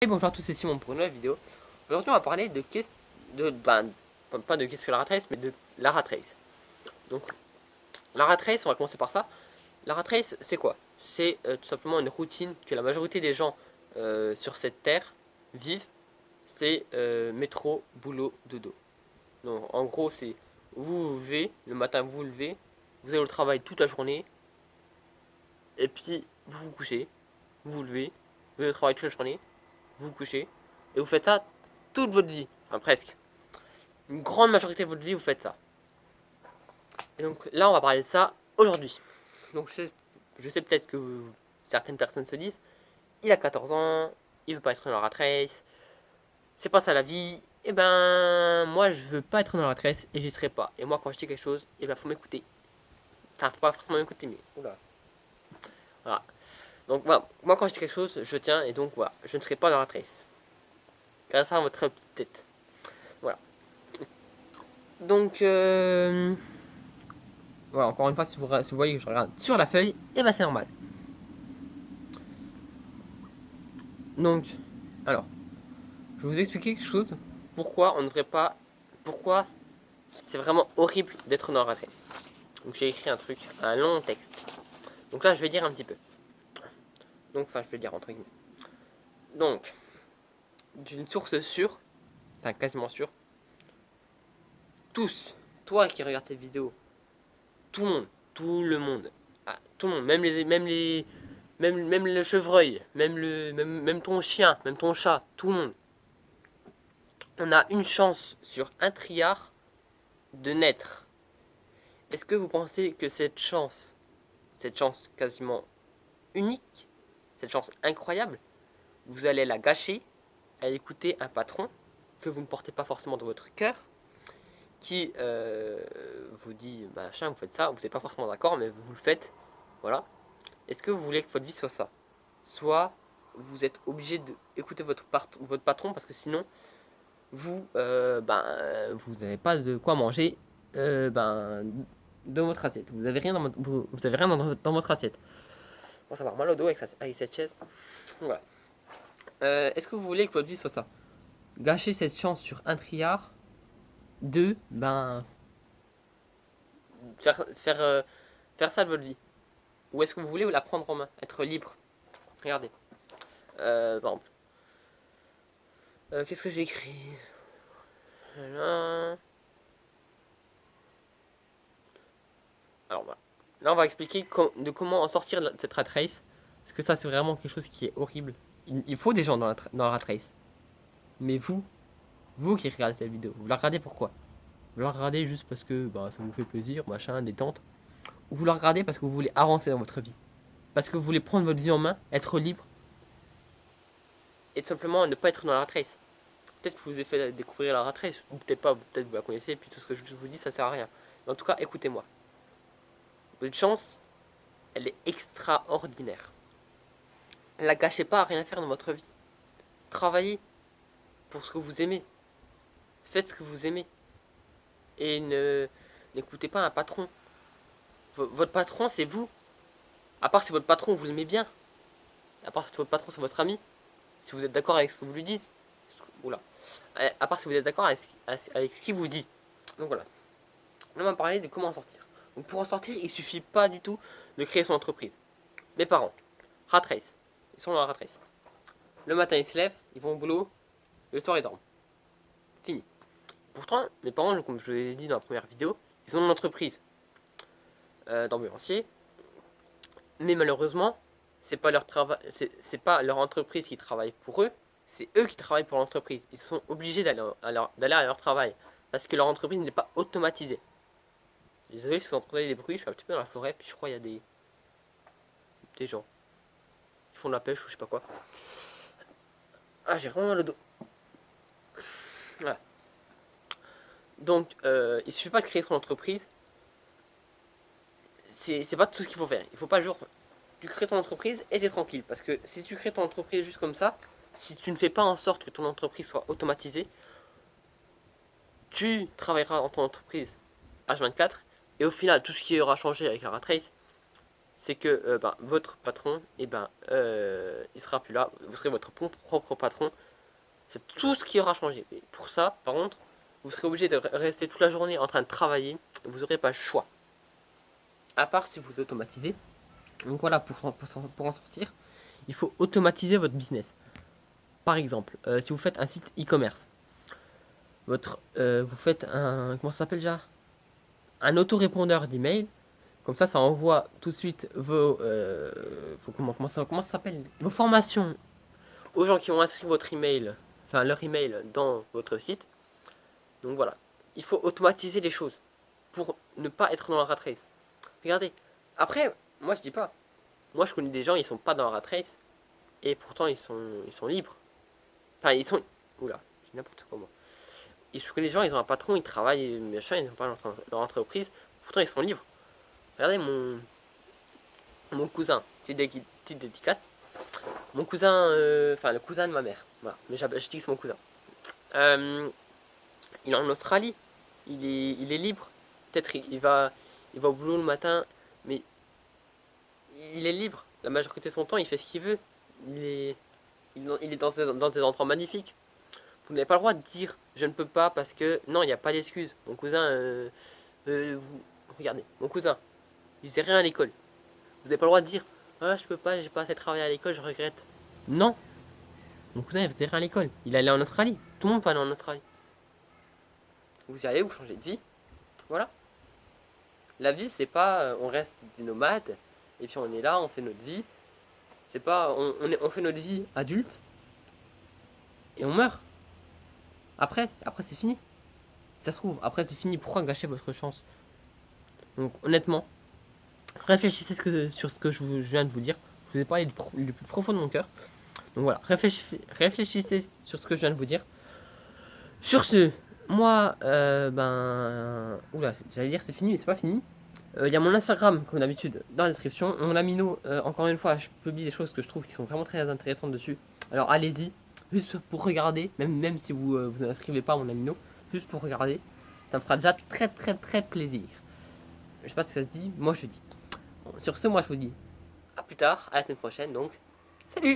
Et bonjour à tous, c'est Simon pour une nouvelle vidéo. Aujourd'hui, on va parler de pas de qu'est-ce que la rat race, mais de la rat race. Donc, la rat race, on va commencer par ça. La rat race, c'est quoi? C'est tout simplement une routine que la majorité des gens sur cette terre vivent. C'est métro, boulot, dodo. Donc, en gros, c'est vous vous levez, le matin vous vous levez, vous allez au travail toute la journée, et puis vous vous couchez, vous vous levez, vous allez au travail toute la journée, vous vous couchez, et vous faites ça toute votre vie, enfin presque. Une grande majorité de votre vie, vous faites ça. Et donc là, on va parler de ça aujourd'hui. Donc je sais peut-être que certaines personnes se disent, il a 14 ans, il veut pas être dans la rat race, c'est pas ça la vie. Et ben, moi, je veux pas être dans la rat race et j'y serai pas. Et moi, quand je dis quelque chose, et ben, faut m'écouter. Enfin, faut pas forcément m'écouter, mais oula. Voilà. Donc voilà, moi, quand je dis quelque chose, je tiens et donc voilà, je ne serai pas dans la rat race. Grâce à votre petite tête. Voilà. Donc, voilà, encore une fois, si vous voyez que je regarde sur la feuille, et ben c'est normal. Donc, alors, je vais vous expliquer quelque chose. Pourquoi on ne devrait pas. Pourquoi c'est vraiment horrible d'être dans la rat race. Donc, j'ai écrit un truc, un long texte. Donc là, je vais dire un petit peu. Donc, enfin, je vais dire entre guillemets. Donc, d'une source sûre, enfin quasiment sûre, tous, toi qui regardes cette vidéo, tout le monde, tout le monde, même le chevreuil, même ton chien, même ton chat, tout le monde. On a une chance sur un trilliard de naître. Est-ce que vous pensez que cette chance quasiment unique, cette chance incroyable, vous allez la gâcher à écouter un patron que vous ne portez pas forcément dans votre cœur, qui vous dit machin, vous faites ça, vous n'êtes pas forcément d'accord, mais vous le faites, voilà. Est-ce que vous voulez que votre vie soit ça? Soit vous êtes obligé d'écouter votre patron parce que sinon vous n'avez pas de quoi manger dans votre assiette. Vous avez rien vous avez rien dans votre assiette. Bon, ça va avoir mal au dos avec cette chaise. Voilà. Est-ce que vous voulez que votre vie soit ça? Gâcher cette chance sur un triard de faire ça de votre vie. Ou est-ce que vous voulez la prendre en main, être libre? Regardez. Par exemple. Qu'est-ce que j'ai écrit? Alors voilà. Là, on va expliquer de comment en sortir de cette rat race. Parce que ça, c'est vraiment quelque chose qui est horrible. Il faut des gens dans la rat race. Mais vous qui regardez cette vidéo, vous la regardez pourquoi? Vous la regardez juste parce que ça vous fait plaisir, machin, détente. Ou vous la regardez parce que vous voulez avancer dans votre vie. Parce que vous voulez prendre votre vie en main, être libre. Et tout simplement ne pas être dans la rat race. Peut-être que je vous ai fait découvrir la rat race. Ou peut-être pas, peut-être vous la connaissez. Et puis tout ce que je vous dis, ça sert à rien. Mais en tout cas, écoutez-moi. Votre chance, elle est extraordinaire. La gâchez pas à rien faire dans votre vie. Travaillez pour ce que vous aimez. Faites ce que vous aimez. Et n'écoutez pas un patron. Votre patron, c'est vous. À part si votre patron, vous l'aimez bien. À part si votre patron, c'est votre ami. Si vous êtes d'accord avec ce que vous lui dites. Oula. À part si vous êtes d'accord avec ce qu'il vous dit. Donc voilà. Là, on va parler de comment en sortir. Donc pour en sortir, il suffit pas du tout de créer son entreprise. Mes parents, rat race. Ils sont dans la rat race. Le matin, ils se lèvent, ils vont au boulot. Le soir, ils dorment. Fini. Pourtant, mes parents, comme je l'ai dit dans la première vidéo, ils ont une entreprise d'ambulancier. Mais malheureusement, c'est pas leur travail, c'est pas leur entreprise qui travaille pour eux, c'est eux qui travaillent pour l'entreprise. Ils sont obligés d'aller à leur travail parce que leur entreprise n'est pas automatisée. Désolé si vous entendez des bruits, je suis un petit peu dans la forêt, puis je crois qu'il y a des gens qui font de la pêche ou je sais pas quoi. Ah, j'ai vraiment mal au dos. Voilà. Donc, il suffit pas de créer son entreprise. C'est pas tout ce qu'il faut faire. Il faut pas genre tu crées ton entreprise et t'es tranquille. Parce que si tu crées ton entreprise juste comme ça, si tu ne fais pas en sorte que ton entreprise soit automatisée, tu travailleras dans ton entreprise H24 et au final, tout ce qui aura changé avec la rat race, c'est que votre patron, il sera plus là. Vous serez votre propre patron. C'est tout ce qui aura changé. Et pour ça, par contre, vous serez obligé de rester toute la journée en train de travailler. Vous n'aurez pas le choix. À part si vous automatisez. Donc voilà, pour en sortir, il faut automatiser votre business. Par exemple, si vous faites un site e-commerce, vous faites comment ça s'appelle déjà, un autorépondeur d'email. Comme ça envoie tout de suite comment ça s'appelle, vos formations aux gens qui ont inscrit votre email, enfin leur email dans votre site. Donc voilà, il faut automatiser les choses pour ne pas être dans la rat race. Regardez, après, moi je dis pas, moi je connais des gens, ils sont pas dans la rat race et pourtant ils sont libres. Enfin, oula, j'ai n'importe quoi moi. Je connais des gens, ils ont un patron, ils travaillent, machin, ils n'ont pas leur entreprise, pourtant ils sont libres. Regardez mon cousin, petite dédicace. Mon cousin, enfin le cousin de ma mère, voilà, mais je dis que c'est mon cousin. Il est en Australie, il est libre. Peut-être il va au boulot le matin, mais il est libre. La majorité de son temps, il fait ce qu'il veut. Il est dans des endroits magnifiques. Vous n'avez pas le droit de dire je ne peux pas parce que non, il n'y a pas d'excuse. Mon cousin, regardez, mon cousin, il faisait rien à l'école. Vous n'avez pas le droit de dire ah, je peux pas, j'ai pas assez travaillé à l'école, je regrette. Non, mon cousin il faisait rien à l'école. Il allait en Australie. Tout le monde peut aller en Australie. Vous y allez, vous changez de vie. Voilà. La vie, c'est pas on reste des nomades et puis on est là, on fait notre vie. C'est pas on fait notre vie adulte et on meurt. Après c'est fini. Si ça se trouve, après c'est fini. Pourquoi gâcher votre chance? Donc honnêtement, réfléchissez sur ce que je viens de vous dire. Je vous ai parlé du plus profond de mon cœur. Donc voilà, réfléchissez sur ce que je viens de vous dire. Sur ce, moi, oula, j'allais dire c'est fini, mais c'est pas fini. Il y a mon Instagram, comme d'habitude, dans la description. Mon Amino, encore une fois, je publie des choses que je trouve qui sont vraiment très intéressantes dessus. Alors allez-y, juste pour regarder, même si vous n'inscrivez pas à mon Amino, juste pour regarder. Ça me fera déjà très très très plaisir. Je sais pas si ça se dit, moi je dis. Bon, sur ce, moi je vous dis à plus tard, à la semaine prochaine, donc salut!